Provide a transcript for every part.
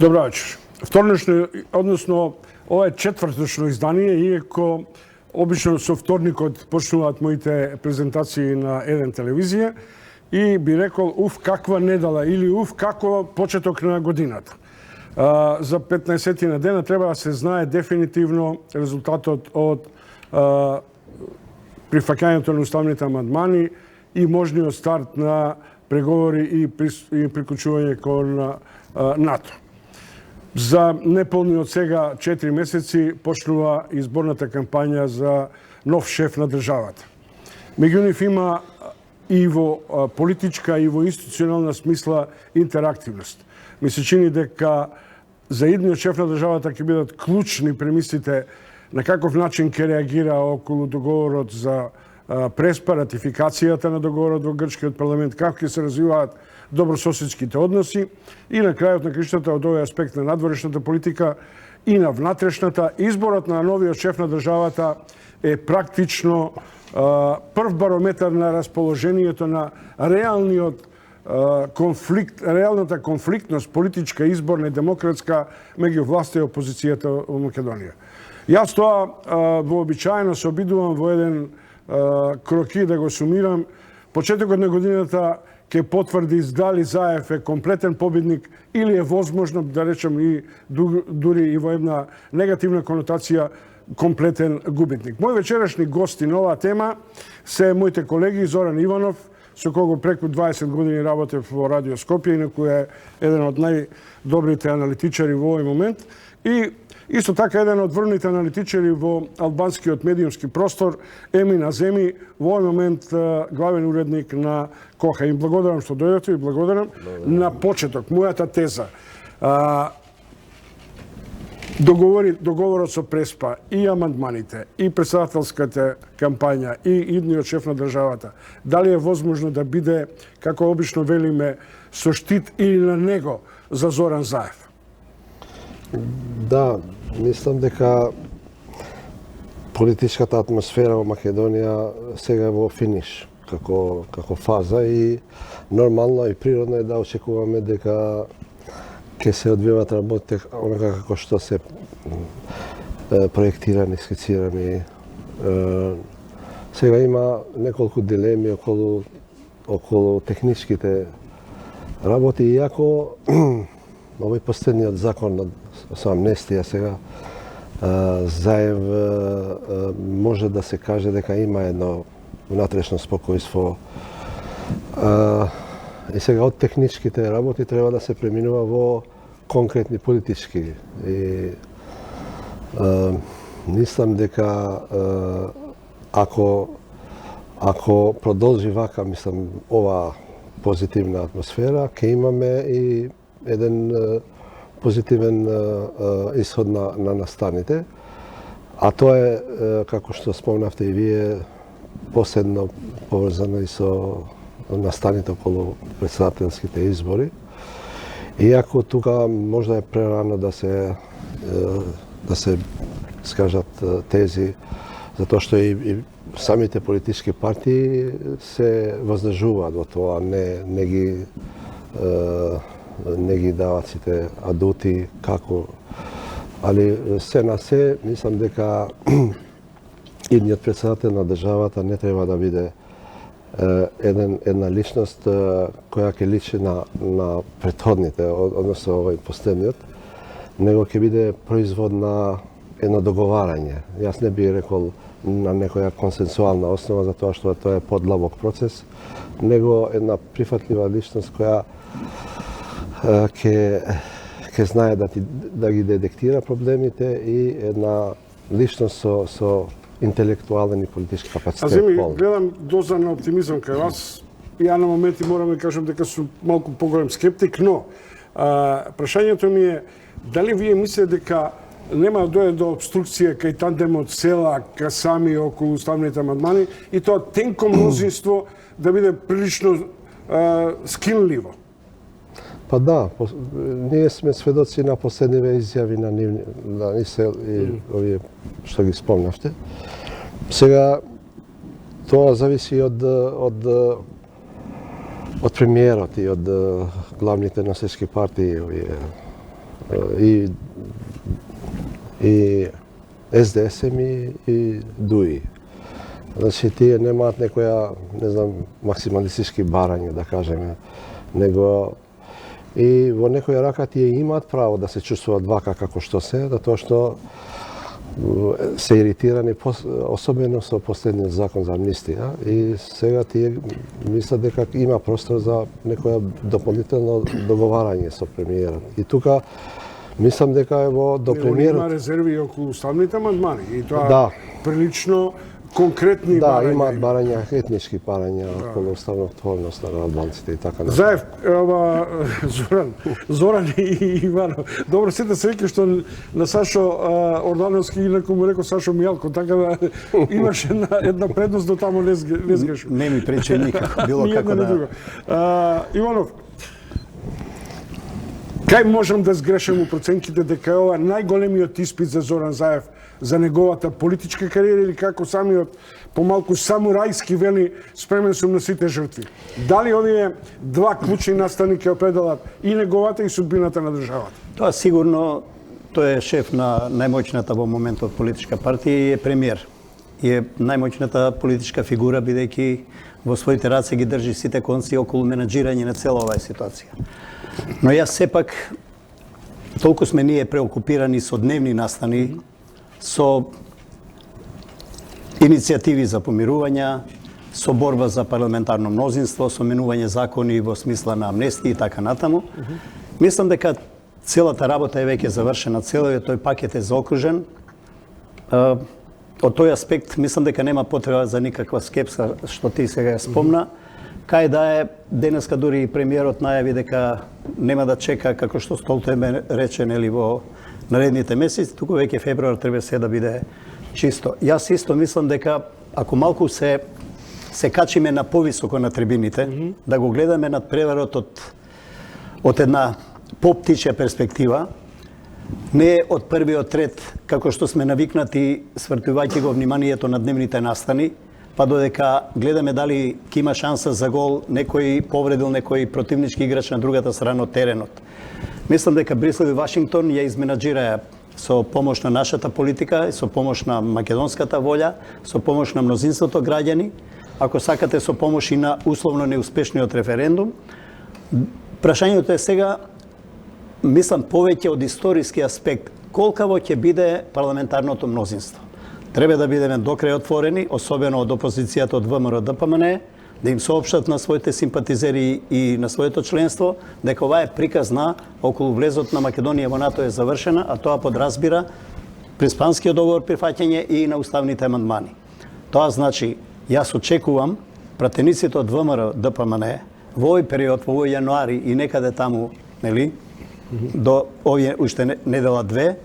Добро вечер. Вторнишно, односно, ова е четврточно издание, иако обично со вторникот почнуваат моите презентации на еден телевизија и би рекол, каква недела или како почеток на годината. За 15 на дена треба да се знае дефинитивно резултатот од прифаќањето на уставните амандмани и можниот старт на преговори и приклучување кон НАТО. За неполни од сега 4 месеци почнува изборната кампања за нов шеф на државата. Меѓу нив има и во политичка и во институционална смисла интерактивност. Ми се чини дека за идниот шеф на државата ќе бидат клучни премислите на каков начин ќе реагира околу договорот за Преспа, ратификацијата на договорот во грчкиот парламент, како ќе се развиваат добрососедските односи и на крајот на краиштата од овој аспект на надворешната политика и на внатрешната. Изборот на новиот шеф на државата е практично прв барометар на расположението на реалниот конфликт, реалната конфликтност политичка, изборна и демократска меѓу власта и опозицијата во Македонија. Јас тоа вообичаено се обидувам во еден кроки да го сумирам. Почетокот на годината ќе потврди дали Заев е комплетен победник или е возможно, да речем, и дури и во една негативна конотација, комплетен губитник. Мој вечерашни гости на оваа тема се моите колеги Зоран Иванов, со кого преку 20 години работев во Радио Скопје, инаку е еден од најдобрите аналитичари во овој момент, и исто така еден од врвните аналитичари во албанскиот медиумски простор, Емин Аземи, во овој момент главен уредник на Коха. Им благодарам што дојдовте и благодарам. На почеток, мојата теза. Договорот со Преспа и амандманите, и председателската кампања, и идниот шеф на државата, дали е возможно да биде, како обично велиме, со штит или на него за Зоран Заев? Да, мислам дека политичката атмосфера во Македонија сега е во финиш како фаза и нормално и природно е да очекуваме дека ќе се одвиваат работите онака како што се проектирани, скицирани. Сега има неколку дилеми околу техничките работи, иако овој последниот закон со амнестија сега Заев може да се каже дека има едно внатрешно спокојство. И сега од техничките работи треба да се преминува во конкретни политички. И мислам дека ако продолжи вака, мислам, ова позитивна атмосфера, ќе имаме и еден позитивен исход на настаните. А тоа е, како што спомнавте и вие, последно поврзано и со настаните околу председателските избори. Иако тука можда е прерано да се скажат тези, затоа што и самите политички партии се воздржуваат во тоа, не ги дават сите адути како. Али се на се, мислам дека идниот председател на државата не треба да биде една личност која ќе личи на претходните, односно овој последниот, него ќе биде производ на едно договарање. Јас не би рекол на некоја консенсуална основа, затоа што тоа е подлабок процес, него една прифатлива личност која ќе знае да ги детектира проблемите и една личност со интелектуален и политички капацитет. Аземи, гледам доза на оптимизам кај вас. Ја на моменти морам да кажам дека сум малку поголем скептик, но прашањето ми е дали вие мислите дека нема да дојде до обструкција кај тандемот Села, Касами околу уставните амандмани и тоа тенко мнозинство да биде прилично скинливо? Па да, ние сме сведоци на последниве изјави на Исел и овие што ги спомнавте. Сега тоа зависи од премиерот и од главните носечки партии, овие и СДСМ и ДУИ. Значи, тие немаат некоја, не знам, максималистички барања, да кажеме, него и во некоја рака тие имаат право да се чувствуваат вака како што се, затоа што се иритирани, особено со последниот закон за амнистија, и сега тие мислат дека има простор за некоја дополнително договарање со премиерот. И тука мислам дека до премиерот... Има резерви околу уставните амандмани и тоа Да. прилично конкретни Да, барања. имаат барања, етнички барања околу уставотворност на албанците и така натаму. Заев, Зоран и Иванов. Добро сите се веќе што на Сашо Ордановски, инаку му рекол Сашо Мијалко, така да имаше една предност до таму не сгреши. Не ми пречи никако, било Ни како една, ни да... друга. Иванов, кај можам да сгрешам у проценките дека е ова најголемиот испит за Зоран Заев за неговата политичка кариера, или како самиот помалку самурајски вели, спремен сум на сите жртви? Дали овие два клучни настани ќе определат и неговата и судбината на државата? Тоа сигурно, тој е шеф на најмоćната во моментот политичка партија и е премиер. И е најмоćната политичка фигура, бидејќи во своите раце ги држи сите конци околу менаџирање на цела оваа ситуација. Но јас сепак, толку сме ние преокупирани со дневни настани, со иницијативи за помирувања, со борба за парламентарно мнозинство, со менување закони во смисла на амнестија и така натаму. Мислам дека целата работа е веќе завршена, целиот тој пакет е заокружен. Од тој аспект мислам дека нема потреба за никаква скепса, што ти сега спомна. Кај да е, денеска дури и премиерот најави дека нема да чека, како што Столтенберг рече, нели, во наредните месеци, туку веќе февруар треба се да биде чисто. Јас исто мислам дека ако малку се качиме на повисоко на трибините, да го гледаме над преварот од една поптичја перспектива, не од првиот ред, како што сме навикнати, свртувајќи го вниманието на дневните настани, па додека гледаме дали ќе има шанса за гол, некој повредил некој противнички играч на другата страна од теренот. Мислам дека Брисел и Вашингтон ја изменаџираја со помош на нашата политика, со помош на македонската волја, со помош на мнозинството граѓани, ако сакате со помош и на условно неуспешниот референдум. Прашањето е сега, мислам повеќе од историски аспект, колкаво ќе биде парламентарното мнозинство. Треба да бидеме докрај отворени, особено од опозицијата од ВМРО ДПМН, да им соопштат на своите симпатизери и на своето членство дека ова е приказна околу влезот на Македонија во НАТО е завршена, а тоа подразбира Преспанскиот договор прифаќање и на уставните амандмани. Тоа значи, јас очекувам пратениците од ВМРО ДПМН во овој период, во овој јануари и некаде таму, нели, до овие уште недела две,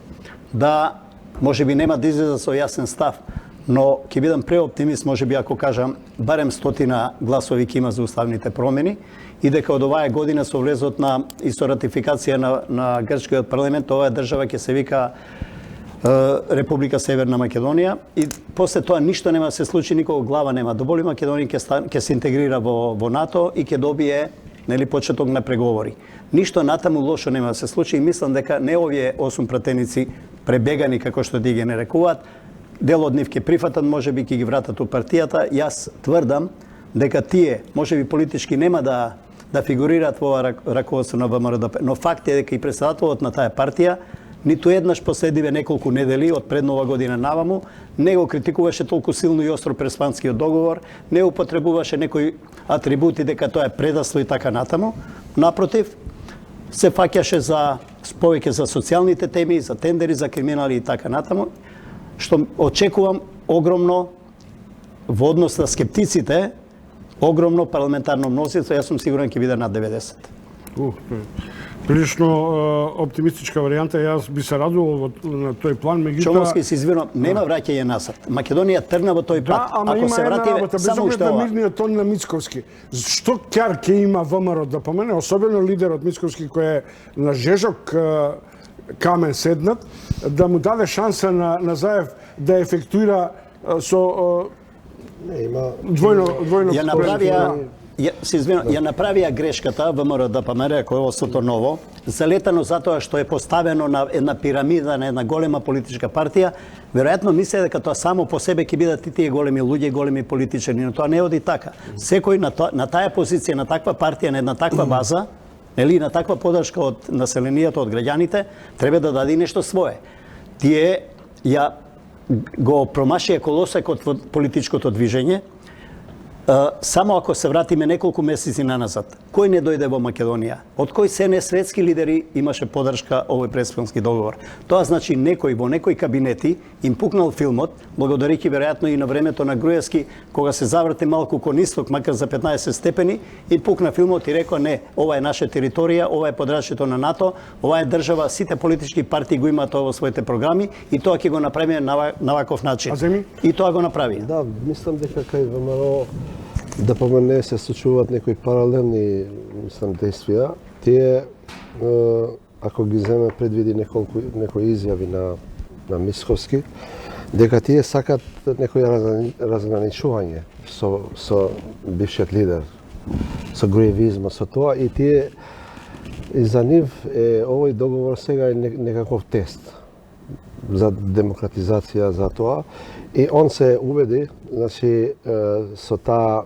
да можеби нема да излезат со јасен став, но ќе бидам преоптимист, можеби ако кажам, барем 100 гласови ќе има за уставните промени и дека од оваа година со влезот на и со ратификација на грчкиот парламент, оваа држава ќе се вика Република Северна Македонија и после тоа ништо нема да се случи, никога глава нема да боли, Македонија ќе се интегрира во НАТО и ќе добие, нели, почеток на преговори. Ништо натаму лошо нема да се случи и мислам дека не овие 8 пратеници пребегани, како што ти ги нарекуваат, дел од нив ќе прифатат, можеби ќе ги вратат у партијата. Јас тврдам дека тие, можеби политички нема да фигурираат во ова раководство на ВМРО, но факт е дека и председателот на таа партија ниту еднаш последниве неколку недели од пред Нова година наваму не го критикуваше толку силно и остро Преспанскиот договор, не употребуваше некои атрибути дека тоа е предаство и така натаму. Напротив, се фаќаше за повеќе за социјалните теми, за тендери, за криминали и така натаму, што очекувам огромно во однос на скептиците, огромно парламентарно мнозинство, јас сум сигурен ќе биде над 90. Прилично оптимистичка варијанта, јас би се радувал на тој план, меѓутоа... Чомовски се извинувам, нема враќање назад. Македонија тргна во тој пат. Да, ама ако има се една врати работа, без само оглед уште на ова. мирниот тон на Мицковски. Што ќар ќе има ВМРО да помене, особено лидерот Мицковски кој е на жежок камен седнат, да му даде шанса на Заев да ефектуира со Има двојно Ја направија се извинувам, ја направија грешката ВМРО ДПМН, ръководството ново, залетано затоа што е поставено на една пирамида, на една голема политичка партија, веројатно мисле дека тоа само по себе ќе бидат и тие големи луѓе, големи политичари, но тоа не оди така. Секој на таа позиција, на таква партија, на една таква база, или на таква поддршка од населението, од граѓаните, треба да даде нешто свое. Тие ја го промашија колосекот во политичкото движење. Само ако се вратиме неколку месеци наназад, кој не дојде во Македонија? Од кој се не светски лидери имаше поддршка овој Преспански договор? Тоа значи некој во некои кабинети им пукнал филмот, благодарејќи веројатно и на времето на Груевски, кога се заврте малку кон исток, макар за 15 степени, и пукна филмот и рекоа не, ова е наша територија, ова е подрачјето на НАТО, ова е држава, сите политички партии го имаат ovo во своите програми и тоа ќе го направиме на ваков начин. И тоа го направи. Да, мислам дека кај ВМРО ДПМН се случуваат некои паралелни, мислам, действија. Тие, ако ги земе предвиди некои изјави на Мисковски, дека тие сакат некој разграничување со бившиот лидер, со груевизма, со тоа, и тие, и за нив овој договор сега е некаков тест за демократизација, за тоа. И он се убеди, значи, со таа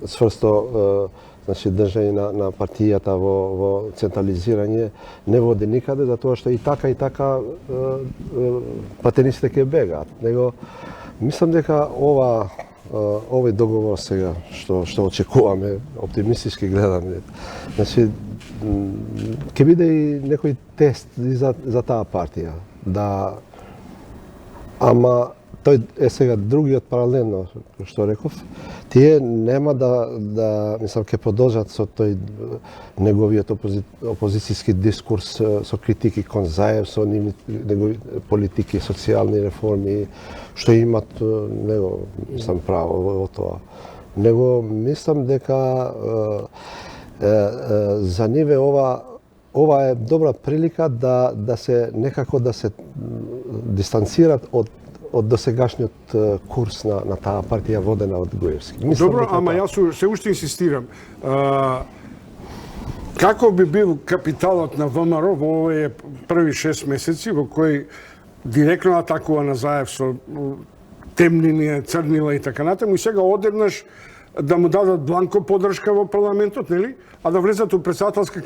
сврсто, значи, држање на партијата во централизирање не води никаде, затоа што и така патениците ќе бегаат. Него, мислам дека овој договор сега, што очекуваме, оптимистички гледаме, значи, ќе биде и некој тест за таа партија. Ама тој е сега другиот паралелно, што реков, тие нема да мислам, ќе продолжат со тој неговиот опозицијски дискурс, со критики кон Заев, со негови политики, социјални реформи, што имат него, мислам, право во тоа. Него мислам дека за ниве ова е добра прилика да се некако да се дистанцират од досегашниот курс на таа партија водена од Груевски. Добро, ама јас се уште инсистирам. Како би бил капиталот на ВМРО во овие први 6 месеци во кои директно атакува на Заев со темнини, црнила и така натаму, и сега одеднаш да му дадат бланко поддршка во парламентот, нели? А да влезат у председателска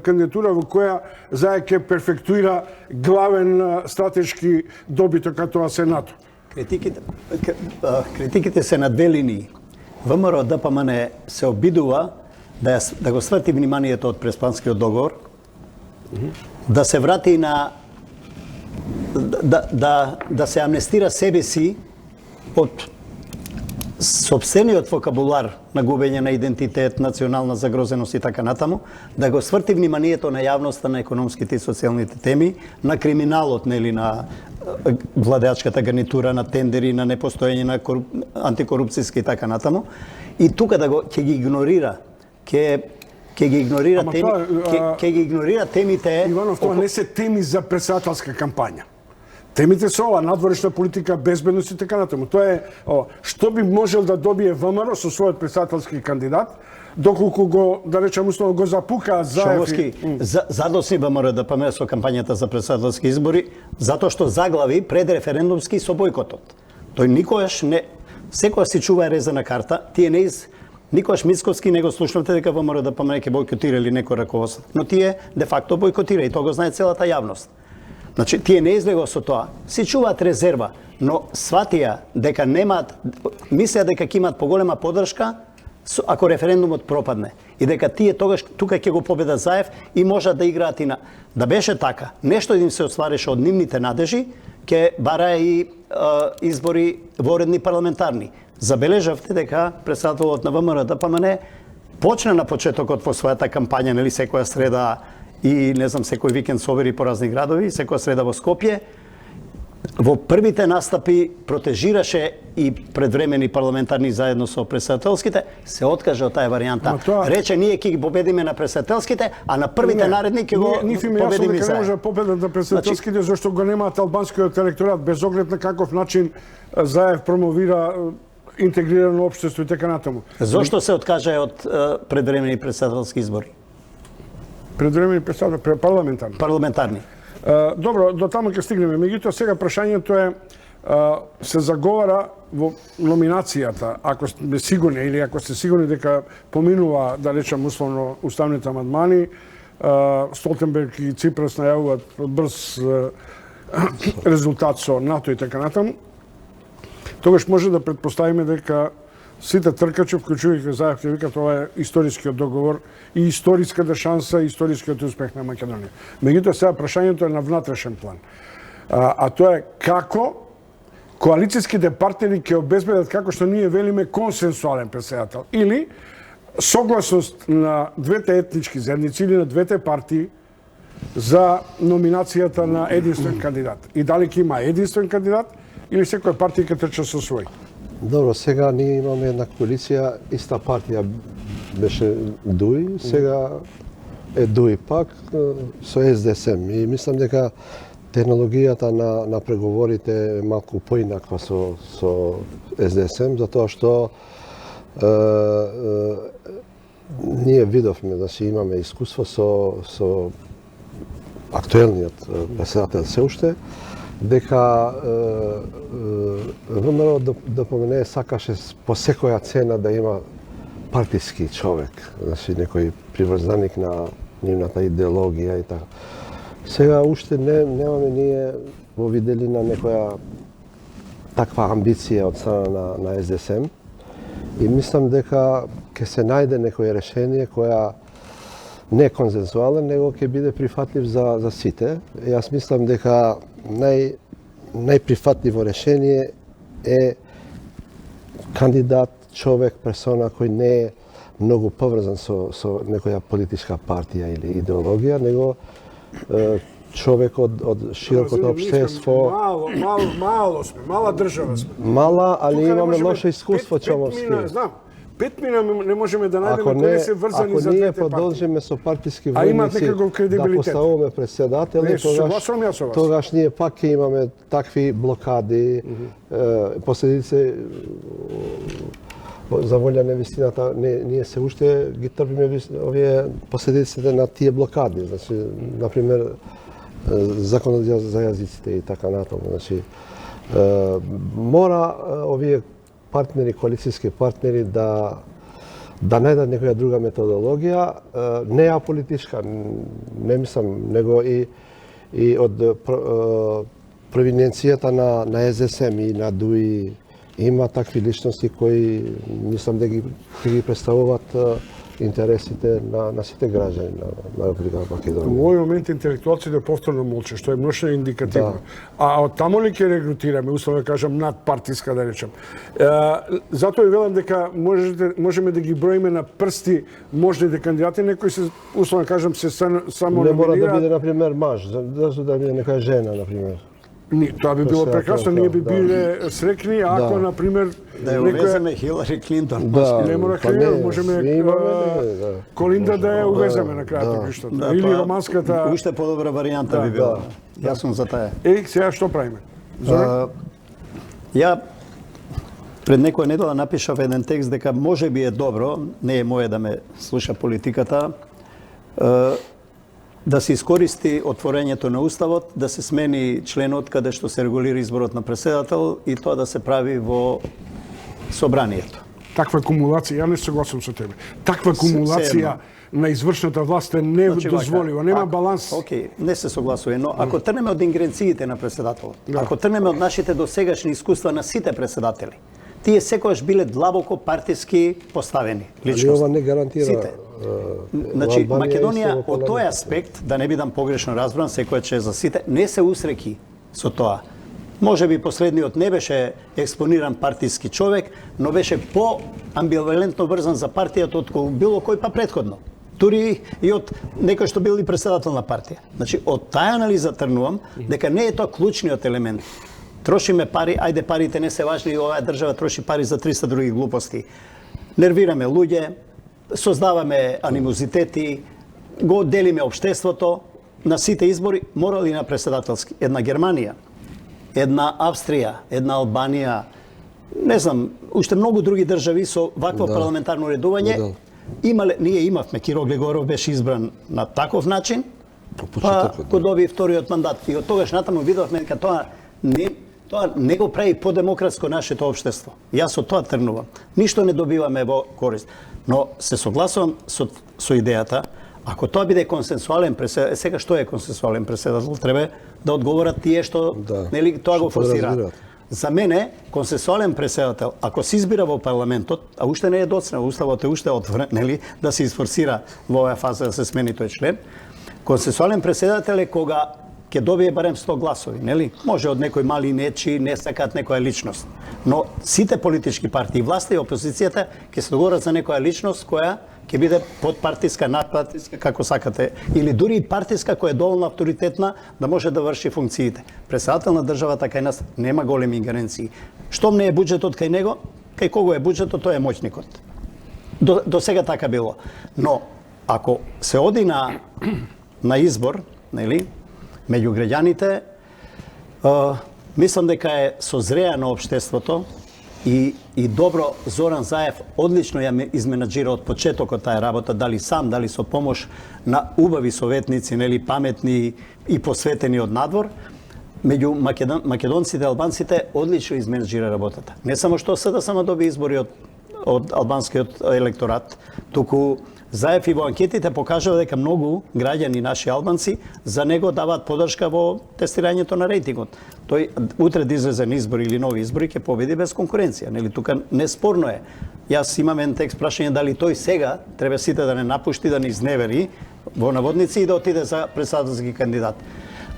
кандидатура во која Заев ќе перфектуира главен стратешки добиток, а тоа се НАТО. Критиките се на две линии. ВМРО ДПМН се обидува да го сврати вниманието од Преспанскиот договор, да се врати на да се амнестира себе си од сопствениот вокабулар на губење на идентитет, национална загрозеност и така натаму, да го сврти вниманието на јавноста на економските и социјалните теми, на криминалот, нели, на владеачката гарнитура, на тендери, на непостоење на антикорупцијски и така натаму, и тука ќе ги игнорира, ќе ги игнорира темите. Иванов, тоа не се теми за председателска кампања. Темите се ова, надворешна политика, безбедност и така натаму. Тоа е што би можел да добие ВМРО со својот председателски кандидат, доколку го, да речем условно, го запука Шововски, задосни ВМРО ДПМН со кампањата за председателски избори, затоа што заглави предреферендумски со бојкотот. Тој никогаш не, секоја си чува резана карта, тие никогаш Мицковски не го слушнавте дека ВМРО ДПМН ќе бојкотира или некој раководство, но тие де факто бојкотира и тоа го знае целата јавност. Значи, тие не излегува со тоа. Си чуваат резерва, но сватија дека немаат, мислеа дека ќе имаат поголема поддршка ако референдумот пропадне. И дека тие тогаш тука ќе го победа Заев и можат да играат и на... Да беше така, нешто им се остварише од нивните надежи, ќе бараа и избори воредни парламентарни. Забележавте дека председателот на ВМРО ДПМН почна на почетокот по својата кампања, нели, секоја среда и не знам, секој викенд собери по разни градови, секоја среда во Скопје. Во првите настапи протежираше и предвремени парламентарни заедно со председателските, се откажа од таа варијанта. Рече, ние ќе ги победиме на председателските, а на првите наредни ќе го победиме заедно. Не може да победат на председателските, зашто го немаат албанскиот електорат, без оглед на каков начин Заев промовира интегрирано општество и така натаму. Зошто се откаже од предвремени председателски избори? Предвремени председател, парламентарни. Парламентарни. Добро, до таму ќе стигнеме. Меѓутоа, сега прашањето е се заговара во номинацијата, ако сме сигурни или ако сте сигурни дека поминува, да речем условно, уставните амандмани, Столтенберг и Ципрас најавуваат брз резултат со НАТО и така натаму, тогаш може да предпоставиме дека сите тркачи, вклучувајќи Заев, ќе викат ова е историскиот договор и историската шанса и историскиот успех на Македонија. Меѓутоа, сега прашањето е на внатрешен план. А тоа е како коалицијските партнери ќе обезбедат, како што ние велиме, консенсуален председател или согласност на двете етнички заедници или на двете партии за номинацијата на единствен кандидат. И дали ќе има единствен кандидат или секоја партија ќе трча со свој. Добро, сега ние имаме една коалиција, иста партија беше ДУИ, сега е ДУИ пак со СДСМ. И мислам дека технологијата на преговорите е малку поинаква со СДСМ, затоа што ние видовме, значи имаме искуство со актуелниот председател се уште, дека ВМРО да помене сакаше по секоја цена да има партиски човек, значи некој приврзаник на нивната идеологија и така. Сега уште немаме ние во виделина некоја таква амбиција од страна на СДСМ и мислам дека ќе се најде некој решение која не е консенсуален, него ќе биде прифатлив за сите. Јас мислам дека најприфатливо решение е кандидат, човек, персона кој не е многу поврзан со некоја политичка партија или идеологија, него човек од широкото општество. Мало сме, мала држава сме. Мала, али имаме лошо искуство чововски. Знам. 5 мина не можеме да најдеме кои се врзани за двете партии. Ако ние продолжиме со партиски војници да поставуваме председатели, тогаш ние пак ќе имаме такви блокади, последици за волја на вистината, ние се уште ги трпиме овие последиците на тие блокади. Значи, например, законот за јазиците и така натаму. Значи, мора овие партнери, коалицијски партнери да најдат некоја друга методологија, не аполитичка, не мислам, него и од провиненцијата на СДСМ и на ДУИ има такви личности кои мислам да ги представуваат интересите на сите граѓани на Република Македонија. Во овој момент интелектуалците повторно молче, што е многу индикативно. А од таму ли ќе регрутираме, условно да кажам, надпартиска да речем. Затоа и велам дека можеме да ги броиме на прсти можните кандидати, некои се условно да кажам се само не мора да биде на пример маж, зашто да биде некоја жена на пример. Тоа би било прекрасно, ние би биле срекни ако на пример да ја увеземе Хилари Клинтон. Не мора Хилари, можеме Колинда да ја увеземе на крајот на криштото. Или романската. Уште подобра варијанта би била. Јас сум за таа. Сега што правиме? Ја пред некоја недела напишав еден текст дека може би е добро, не е моје да ме слуша политиката, да се искористи отворењето на Уставот, да се смени членот каде што се регулира изборот на председател и тоа да се прави во собранието. Таква кумулација, ја не согласувам со тебе. Таква кумулација на извршната власт е недозволива, нема баланс. Океј, не се согласува, но ако трнеме од ингеренциите на председателот, ако трнеме од нашите досегашни искуства на сите председатели, тие секогаш биле длабоко партиски поставени личности. Али ова не гарантира. Сите. Значи, Македонија од тој аспект, да не бидам погрешно разбран, секоја че за сите, не се усреки со тоа. Може би последниот не беше експониран партиски човек, но беше по-амбивалентно врзан за партијата од било кој па претходно. Дури и од некој што бил и председател на партија. Значи, од таа анализа трнувам дека не е тоа клучниот елемент. Трошиме пари, ајде парите не се важни, оваа држава троши пари за 300 други глупости. Нервираме луѓе, создаваме анимозитети, го делиме општеството на сите избори, морали на председателски. Една Германија, една Австрија, една Албанија, не знам, уште многу други држави со вакво парламентарно уредување ние имавме, Киро Глегоров беше избран на таков начин, па го доби вториот мандат. И од тогаш натаму видовме дека тоа не го прави подемократско нашето општество. Јас од тоа тргнувам. Ништо не добиваме во корист. Но се согласувам со идејата, ако тоа биде консенсуален преседател, сега што е консенсуален преседател, треба да одговорат тие што нели тоа го форсираат. За мене, консенсуален преседател, ако се избира во парламентот, а уште не е доцнал, уставот е уште отворен, нели, да се изфорсира во оваа фаза да се смени тој член, консенсуален преседател е кога ќе добие барем 100 гласови, нели? Може од некој мали нечи, не сакаат некоја личност. Но сите политички партии, власта и опозицијата ќе се договорат за некоја личност која ќе биде подпартиска, надпартиска, како сакате, или дури и партиска која е доволно авторитетна да може да врши функциите. Председател на државата кај нас нема големи ингеренции. Штом не е буџетот кај него, кај кого е буџетот, тој е моќникот. До сега така било. Но ако се оди на избор, нели, меѓу граѓаните, мислам дека е созреано општеството и добро Зоран Заев одлично ја изменаџира од почетокот таа работа, дали сам, дали со помош на убави советници, нели, паметни и посветени од надвор, меѓу македонците и албанците одлично изменаџира работата. Не само што СДСМ доби избори од албанскиот електорат, туку Заев и во анкетите покажува дека многу граѓани наши албанци за него даваат поддршка во тестирањето на рейтингот. Тој утре да излезе на избори или нови избори ќе победи без конкуренција, нели, тука неспорно е. Јас имам еден текст прашање дали тој сега треба сите да не напушти, да не изневери во наводници и да отиде за председателски кандидат.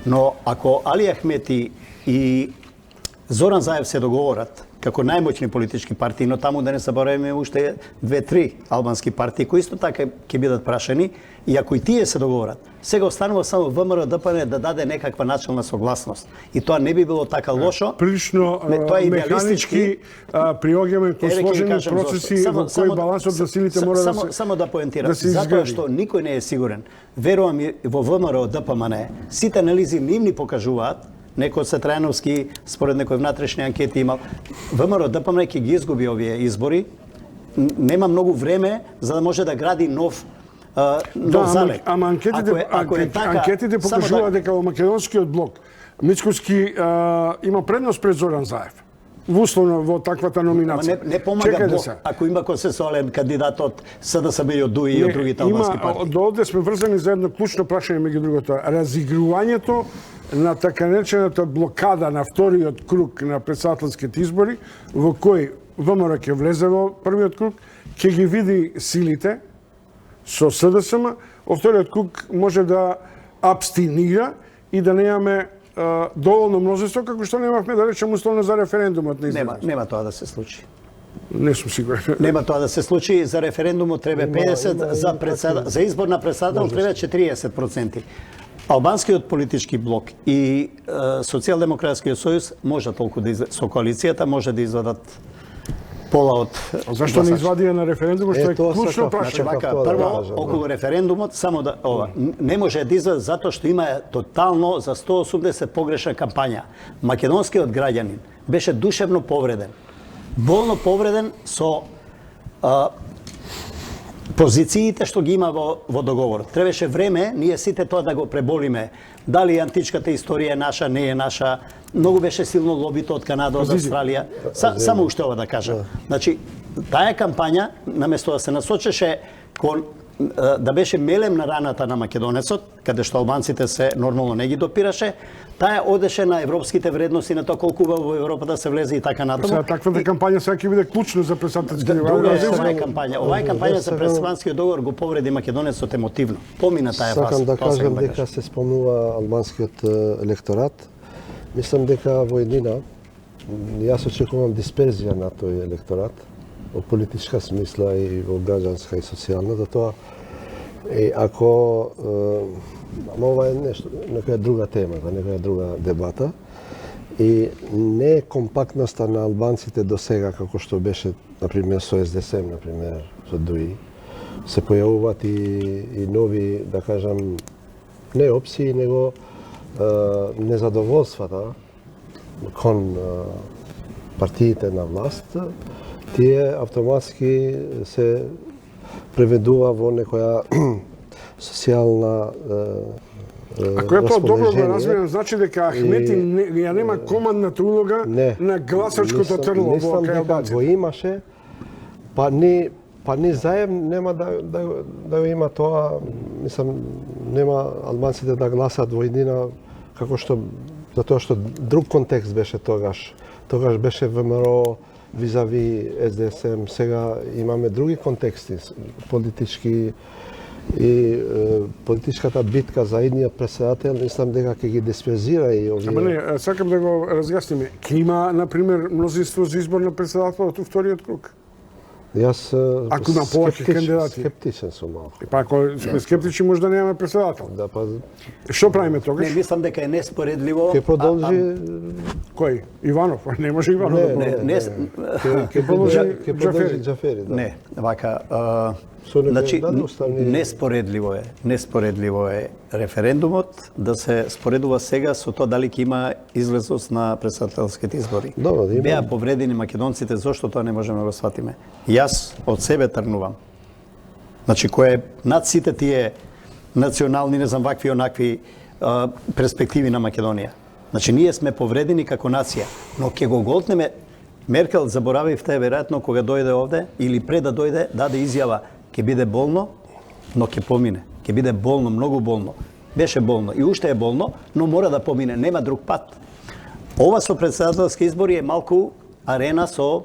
Но ако Али Ахмети и Зоран Заев се договорат како најмоćни политички партии, но таму да не забораваме уште 2-3 албански партии кои исто така ќе бидат прашани, и ако и тие се договорат, сега останува само ВМРО ДПМН да даде некаква начална согласност. И тоа не би било така лошо. Прилично механички приоѓаме кон сложени процеси во кои балансот на силите мора да се само да поентирам, затоа што никој не е сигурен. Верувам и во ВМРО ДПМН, сите анализи нивни покажуваат, некој од Сетрајановски, според некои внатрешни анкети имал, ВМРО ДПМН ќе ги изгуби овие избори, нема многу време за да може да гради нов залег. Ама анкетите покажуваат дека во македонскиот блок Мицкоски има предност пред Зоран Заев. Условно во таквата номинација. Не помага блок, ако има консенсуален кандидат од СДСМ и од ДУИ и од другите албански партии. До овде сме врзани за едно клучно прашање меѓу другото. Разигрувањето на така наречената блокада на вториот круг на председателските избори, во кој ВМРО ќе влезе во првиот круг, ќе ги види силите со СДСМ, во вториот круг може да абстинира и да немаме доволно мнозинство, како што немавме, да речем, условно за референдумот на изборите. Нема тоа да се случи. Не сум сигурен. Нема тоа да се случи. За референдумот треба 50%, за избор на председател треба 40%. Албанскиот политички блок и Социјалдемократскиот сојуз може толку да со коалицијата може да извадат пола од. Зашто не извадија на референдумот, што е клучно прашање? Прво, околу референдумот, само да не може да извадат затоа што има тотално за 180 погрешна кампања. Македонскиот граѓанин беше душевно повреден. Болно повреден со позициите што ги има во договорот. Требаше време, ние сите тоа да го преболиме. Дали античката историја е наша, не е наша. Многу беше силно лобито од Канада, од Австралија. Само уште ова да кажам. Значи, таа кампања, наместо да се насочеше кон да беше мелем на раната на македонецот, каде што албанците се нормално не ги допираше, таа одеше на европските вредности, на тоа колку во Европа да се влезе и така натаму. Сега таквата кампања сега ќе биде клучна за председателски договор. Оваа кампања, за председателскиот договор го повреди македонецот емотивно. Помина таа фаза. Сакам да кажам дека се спомнува албанскиот електорат. Мислам дека во еднина јас очекувам дисперзија на тој електорат во политичка смисла и во граѓанска и социјална, затоа ако ова е нешто, некоја друга тема, некоја друга дебата, и не е компактноста на албанците до сега како што беше, например, со СДСМ, например, со ДУИ, се појавуваат и нови, да кажам, не опции, него незадоволствата кон партиите на власт, тие автоматски се преведува во некоја социјална Ако е тоа добро да разберам, значи дека Ахмети ја нема командната улога на гласачкото трнло во кај албанците. Го имаше, па ни заем нема да има тоа, мислам, нема албанците да гласат во еднина, како што, затоа што друг контекст беше тогаш. Тогаш беше ВМРО визави СДСМ, сега имаме други контексти, политички и политичката битка за едниот председател, мислам дека ќе ги диспезира и овие. Ама не, сакам да го разјасниме. Ке има, например, мнозинство за избор на председател од вториот круг? Јас Ако има повеќе кандидати. Скептичен сум малку. Па ако сме скептични, може да немаме председател. Да, па Што правиме тогаш? Не, мислам дека е неспоредливо. ќе продолжи Кој? Иванов? Не може Иванов да продолжи. ќе продолжи Џафери, да. Не, вака, Со некој значи даде уставни- неспоредливо е референдумот да се споредува сега со тоа дали ќе има излезност на председателските избори. Добро, да има. Беа повредени македонците, зошто тоа не можеме да го сватиме? Јас од себе тргнувам. Значи кој е над сите тие национални, не знам вакви онакви перспективи на Македонија. Значи ние сме повредени како нација, но ќе го голтнеме. Меркел, заборавивте веројатно кога дојде овде или пред да дојде, даде изјава ќе биде болно, но ќе помине. Ќе биде болно, многу болно. Беше болно и уште е болно, но мора да помине, нема друг пат. Ова со председателски избори е малку арена со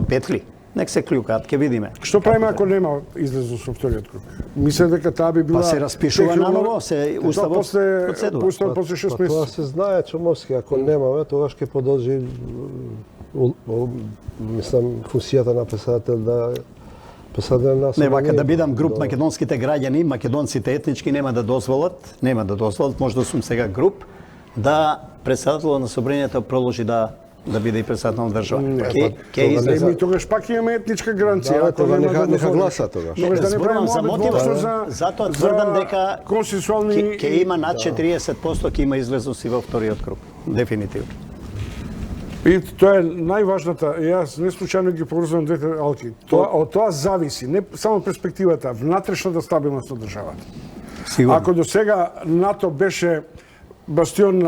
петли. Нек се клюкаат, ќе видиме. Што правиме ако нема излезност во вториот круг? Мислам дека таа би била... Па се распишува наново, се уставот после подседува. Уставот после 6 Па тоа месеци. се знае, Чомовски, ако немаме, тогаш ќе продолжи мислам функцијата на председател да председател на Не, вака да собрание. бидам груп македонските граѓани, македонците етнички нема да дозволат, може да сум сега груп, да председателот на собранието продолжи да биде и председател на држава. Ќе излезе. Ми тогаш пак имаме етничка границија. Да, ако тога нема нека дозволиш. гласа тогаш. Тогаш да не Зборувам правиме за обид мотивот. воопшто Затоа тврдам дека консенсуални ќе има над 40% ќе има излезност и во вториот круг. Дефинитивно. И тоа е најважната, јас не случајно ги поврзувам двете алки. Од тоа зависи не само перспективата, внатрешната стабилност на државата. Сигурно. Ако до сега НАТО беше бастион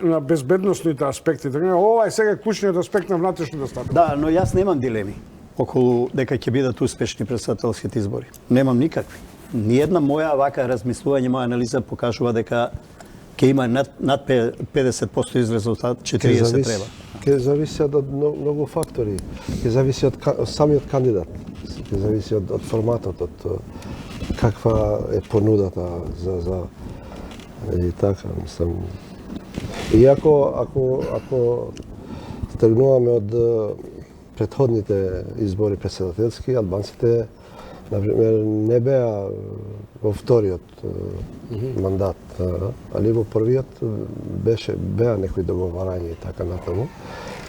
на безбедносните аспекти, така ова е сега клучниот аспект на внатрешната стабилност. Да, но јас немам дилеми околу дека ќе бидат успешни председателските избори. Немам никакви. Ниедна моја вака размислување, моја анализа покажува дека ќе има над 50% излезот, 40 треба. Ќе зависи од многу фактори. Ќе зависи од самиот кандидат. Ќе зависи од форматот, од каква е понудата за и така, мислам. И ако тргнуваме од претходните избори председателски, албанците например не беа во вториот мандат, али во првиот беа некои договарања и така натаму.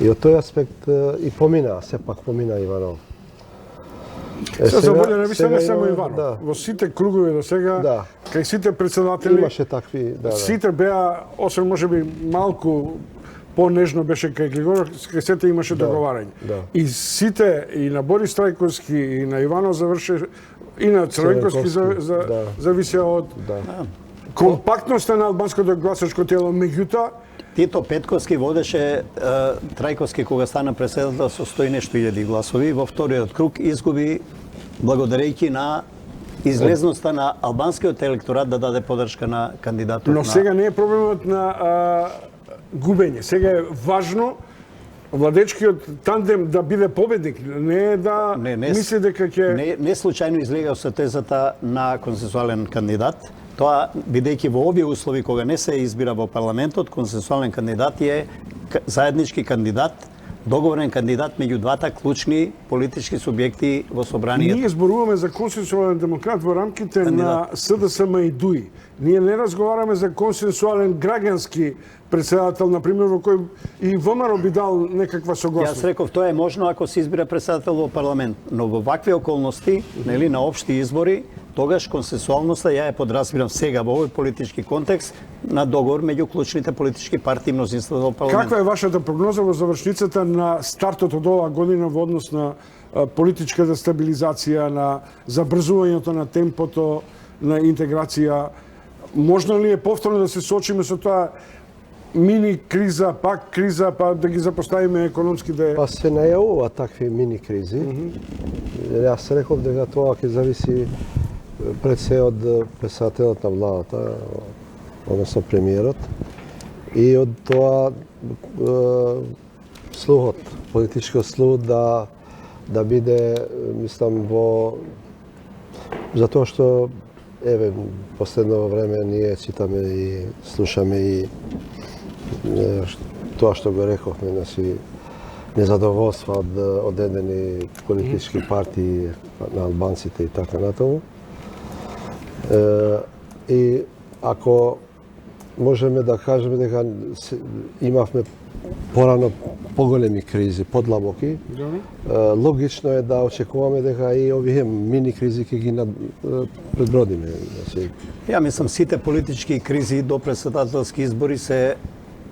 И од тој аспект и помина, сепак помина Иванов. Се заболја не не само има- Иванов. Да, Во сите кругови до сега, Да. кај сите председатели, имаше такви, да. сите беа, освен можеби малку понежно беше кај Глигоров, кај сите имаше договарање. да. И сите, и на Борис Трајковски, и на Иванов заврше, и на Црвенковски да. зависеа од Да. компактноста на албанското гласачко тело, меѓутоа, Тито Петковски водеше Трајковски кога стана председател со 100 и нешто илјади гласови. Во вториот круг изгуби благодарејќи на излезноста на албанскиот електорат да даде поддршка на кандидатот. но сега не е проблемот на губење. Сега е важно владечкиот тандем да биде победник, не е да мисли дека ќе... Не случајно излегал со тезата на консенсуален кандидат. Тоа, бидејќи во овие услови, кога не се избира во парламентот, консенсуален кандидат е заеднички кандидат, договорен кандидат меѓу двата клучни политички субјекти во собранието. Ние зборуваме за консенсуален демократ во рамките на СДСМ и ДУИ. Ние не разговараме за консенсуален граѓански председател, например, во кој и ВМРО би дал некаква согласност. Јас реков, тоа е можно ако се избира председател во парламент, но во вакви околности, нели, на општи избори, тогаш консенсуалноста ја ја подразбирам сега во овој политички контекст на договор меѓу клучните политички партии и мнозинството во парламент. Каква е вашата прогноза во завршницата на стартот од оваа година во однос на политичката стабилизација, на забрзувањето на темпото на интеграција? Можно ли е повторно да се соочиме со тоа мини криза, пак криза, па да ги запоставиме економските... Па се најавува такви мини кризи. Јас реков дека тоа ќе зависи пред се од председателот на владата, односно премиерот, и од тоа слухот, политичкиот слух да биде, мислам, затоа што последно време ние читаме и слушаме и тоа што го рековме, значи незадоволство од одредени политички партии на албанците и така натаму. И ако можеме да кажеме дека имавме порано поголеми кризи, подлабоки, логично е да очекуваме дека и овие мини кризи ќе ги предбродиме. Ја мислам сите политички кризи до председателски избори се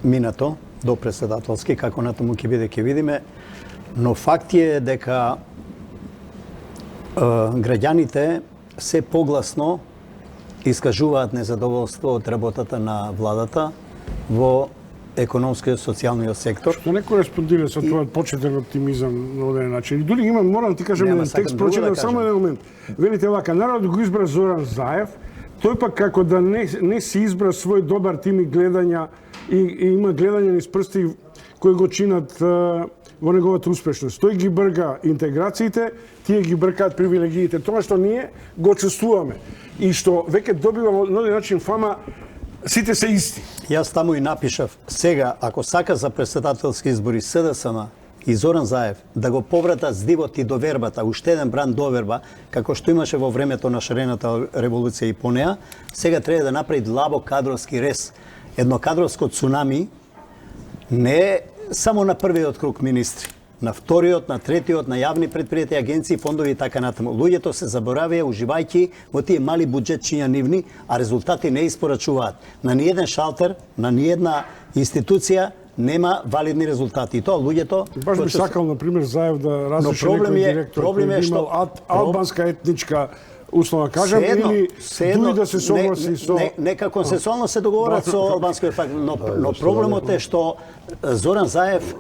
минато, до председателски, како натаму ќе биде ќе видиме, но факт е дека граѓаните се погласно искажуваат незадоволство од работата на владата во економскиот и социјалниот сектор. Што не кореспондира со тоа почетен оптимизам на оден начин. И дури имам, морам ти кажам еден текст, прочитам само еден момент. Велите вака, народот го избра Зоран Заев, тој пак како да не си избра свој добар тим и гледања и има гледање низ прсти кои го чинат во неговата успешност. Тој ги брга интеграциите, тие ги бркаат привилегиите. Тоа што ние го чувствуваме и што веќе добива на еден начин фама, сите се исти. Јас таму и напишав, сега, ако сака за председателски избори СДСМ и Зоран Заев да го поврата здивот и довербата, уште еден бранд доверба, како што имаше во времето на шарената револуција и по неа, сега треба да направи длабок кадровски рез. Едно кадровско цунами не само на првиот круг министри, на вториот, на третиот, на јавни предпријатија, агенции, фондови и така натаму. Луѓето се заборавија уживајќи во тие мали буџетчиња нивни, а резултати не испорачуваат. На ниеден шалтер, на ниедна институција нема валидни резултати. И тоа луѓето... Баш би сакал, например, Заев да разреши некој директор кој имал албанска етничка услова, кажам, или дури да се согласи со... Нека консенсуално се договорат со албанскиот факт, но проблемот е што Зоран Заев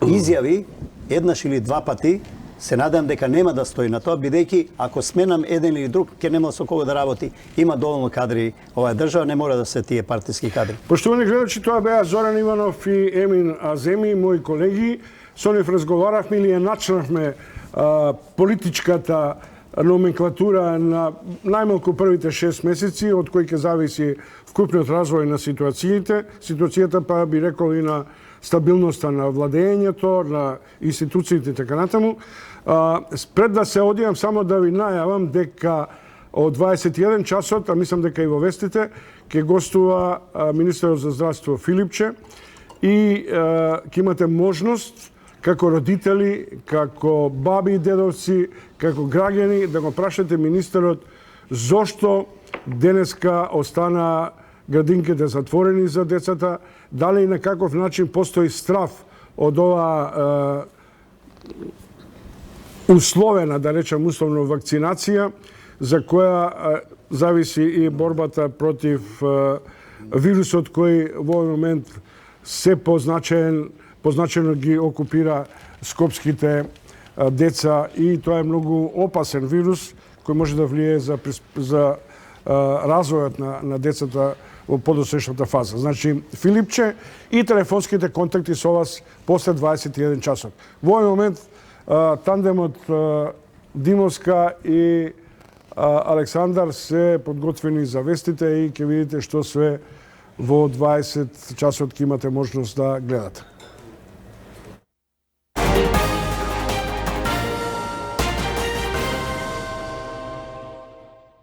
изјави еднаш или два пати, се надам дека нема да стои на тоа, бидејќи ако сменам еден или друг, ќе нема со кого да работи. Има доволно кадри оваа држава, не мора да се тие партиски кадри. Поштовани гледачи, тоа беа Зоран Иванов и Емин Аземи, мои колеги. Со нив разговаравме или ја начнавме политичката номенклатура на најмалку првите 6 месеци, од кои ќе зависи вкупниот развој на ситуацијата, па би рекол и на стабилноста на владењето, на институциите и така натаму. Пред да се одијам, само да ви најавам дека од 21 часот, а мислам дека и во вестите, ќе гостува министерот за здравство Филипче и ќе имате можност како родители, како баби и дедовци, како граѓани, да го прашате министерот зошто денеска остана градинките затворени за децата, дали на каков начин постои страф од оваа условена, да речем условно, вакцинација, за која зависи и борбата против вирусот кој во овој момент се позначено ги окупира скопските деца и тоа е многу опасен вирус кој може да влие за развојот на децата во подосречната фаза. Значи, Филипче и телефонските контакти со вас после 21 часот. Во овој момент тандемот Димовска и Александар се подготвени за вестите и ќе видите што све во 20 часот ќе имате можност да гледате.